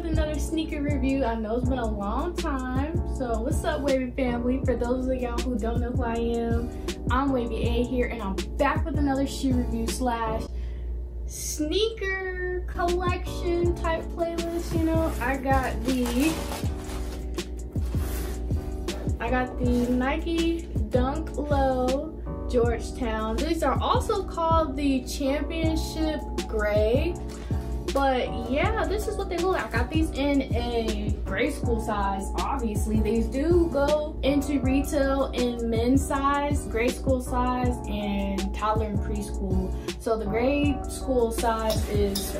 with another sneaker review. I know it's been a long time. So what's up, Wavy family? For those of y'all who don't know who I am, I'm Wavy A here, and I'm back with another shoe review slash sneaker collection type playlist. You know, I got the Nike Dunk Low Georgetown. These are also called the Championship Gray. But yeah, this is what they look like. I got these in a grade school size. Obviously, these do go into retail in men's size, grade school size, and toddler and preschool. So the grade school size is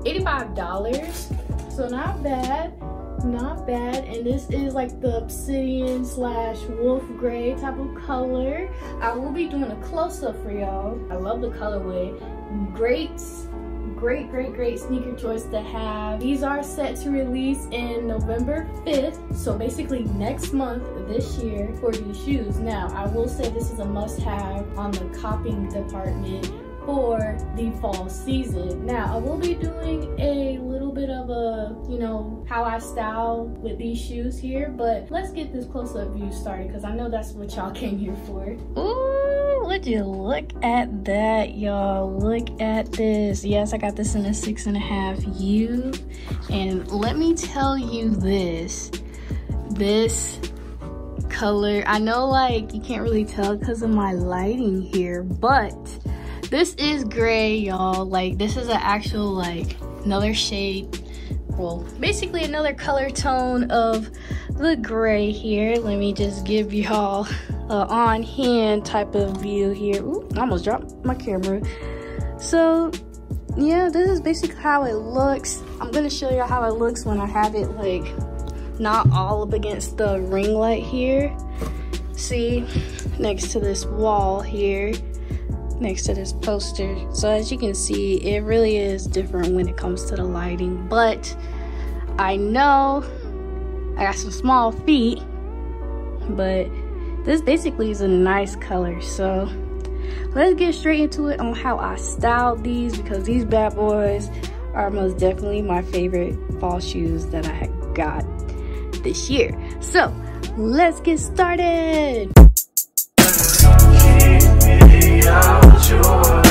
$85. So not bad, not bad. And this is like the obsidian slash wolf gray type of color. I will be doing a close-up for y'all. I love the colorway. Great sneaker choice to have. These are set to release in November 5th, so basically next month this year for these shoes. Now I will say this is a must-have on the copying department for the fall season. Now I will be doing a little bit of a, you know, how I style with these shoes here, but let's get this close-up view started because I know that's what y'all came here for. Ooh, would you look at that, y'all? Look at this. Yes, I got this in a 6.5 U, and let me tell you this color, I know like you can't really tell because of my lighting here, but this is gray, y'all. Like, this is an actual, like, another shade, well, basically another color tone of the gray here. Let me just give y'all a on-hand type of view here. Ooh, I almost dropped my camera. So yeah, this is basically how it looks. I'm gonna show you how it looks when I have it like not all up against the ring light here. See, next to this wall here, next to this poster. So as you can see, it really is different when it comes to the lighting, but I know I got some small feet, but this basically is a nice color. So let's get straight into it on how I styled these, because these bad boys are most definitely my favorite fall shoes that I got this year. So let's get started. Sure.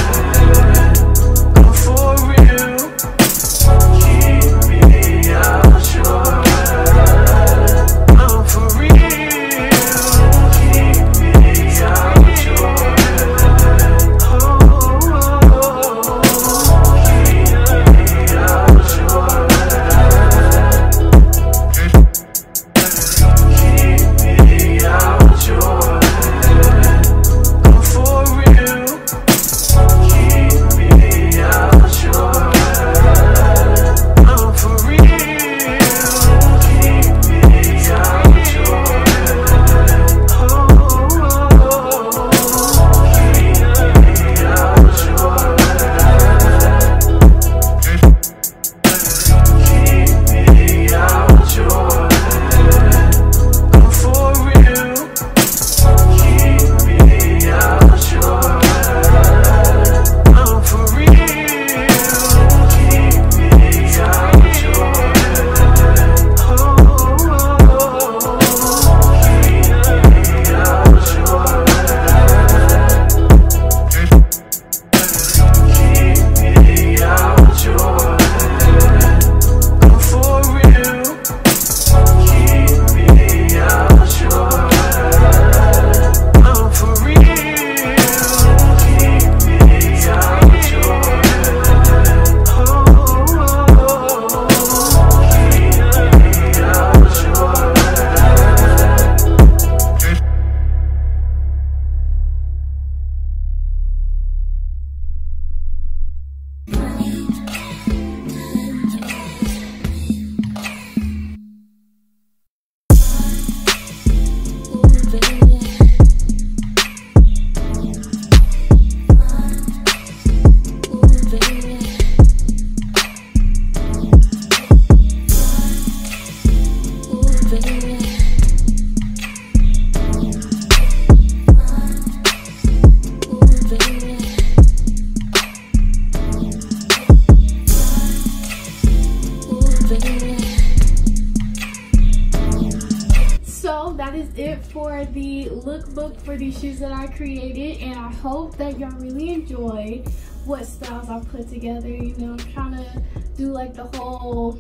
lookbook for these shoes that I created, and I hope that y'all really enjoy what styles I put together. You know, I'm trying to do like the whole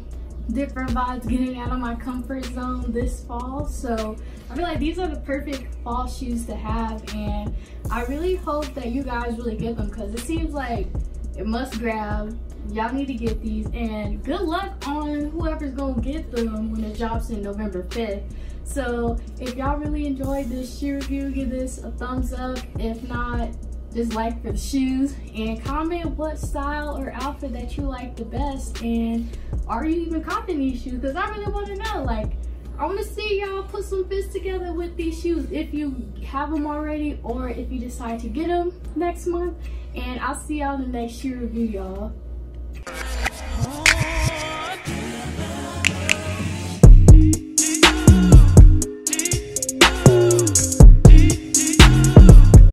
different vibes, getting out of my comfort zone this fall. So I feel like these are the perfect fall shoes to have, and I really hope that you guys really get them, because it seems like it must grab. Y'all need to get these, and good luck on whoever's gonna get them when it drops in November 5th. So if y'all really enjoyed this shoe review, give this a thumbs up. If not, just like for the shoes, and comment what style or outfit that you like the best, and are you even copping these shoes? Because I really want to know. Like, I want to see y'all put some fits together with these shoes if you have them already, or if you decide to get them next month. And I'll see y'all in the next shoe review, y'all.